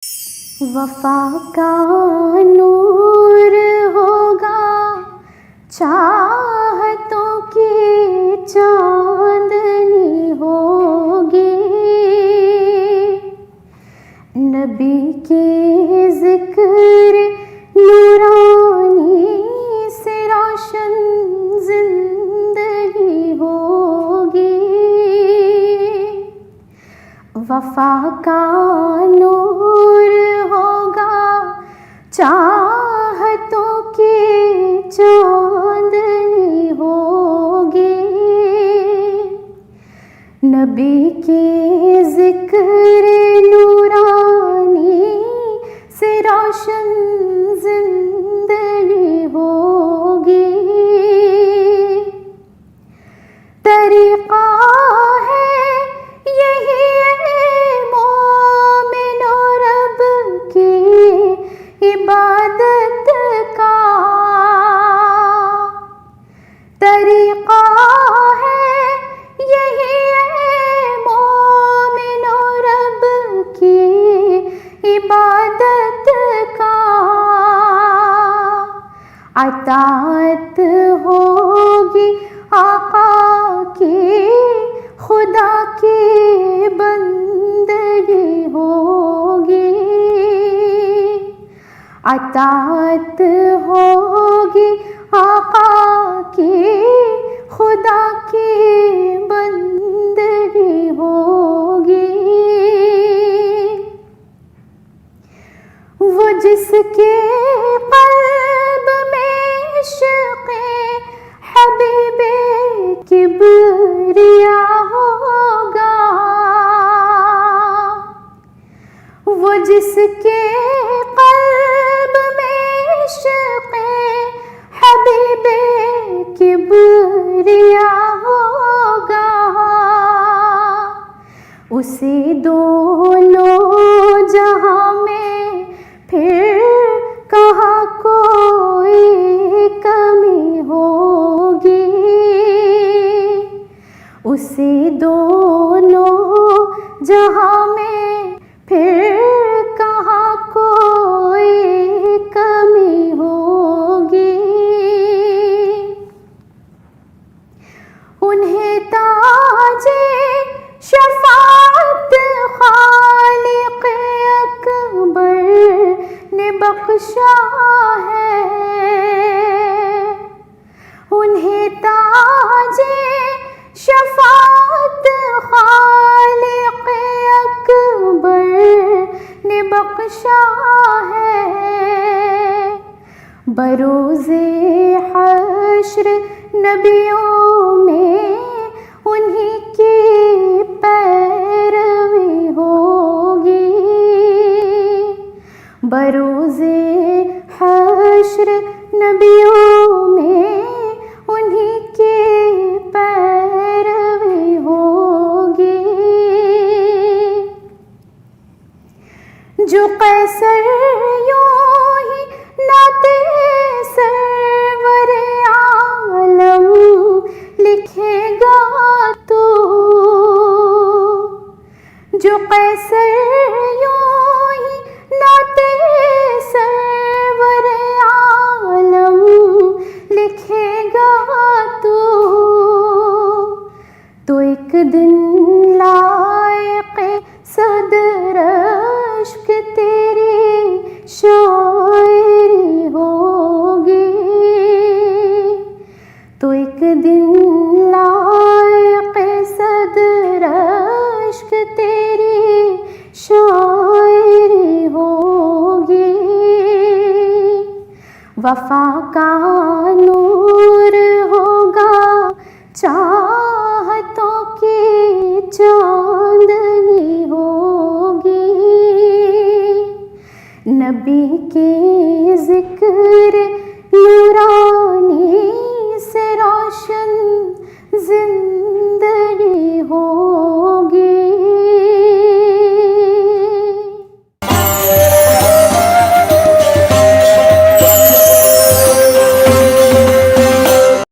وفا کا نور ہوگا، چاہتوں کی چاندنی ہوگی، نبی کے ذکر نورانی سے روشن زندگی ہوگی، وفا کا نور ہوگا، چاہتوں کی چاندنی ہوگی، نبی کے ذکر نورانی سے روشن زندگی ہوگی، طریقہ ہے یہی مومن و رب کی عبادت کا، طریقہ ہے یہی مومن و رب کی عبادت کا، اطاعت ہوگی آقا کی، خدا کی بندگی ہوگی، اطاعت ہوگی آقا کی، خدا کی بندگی ہوگی، وہ جس کے قلب میں عشق حبیب کبریا ہوگا، وہ جس کے قلب میں عشق حبیب کبریا ہوگا، اسے دونوں جہاں میں پھر کہاں کوئی کمی ہوگی، اسے دونوں جہاں میں پھر کہاں کوئی کمی ہوگی، انہیں تاج شفاعت خالق اکبر نے بخشا ہے، انہیں تاج شفاعت خالق اکبر نے بخشا ہے، بروز حشر نبیوں میں انہی کی پیروی ہوگی، بروز حشر نبیوں میں انہی کی پیروی ہوگی، جو قیصر یوں ہی نعت سرور عالم لکھے گا تو، جو قیصر یوں ہی نعت سرور عالم لکھے گا تو ایک دن لائق صدر اشک تیری شاعری ہوگی، تو ایک دن لائق صدر اشک تیری شاعری ہوگی، وفا کا نور ہوگا، چاہتوں کی چاندنی ہوگی، نبی کے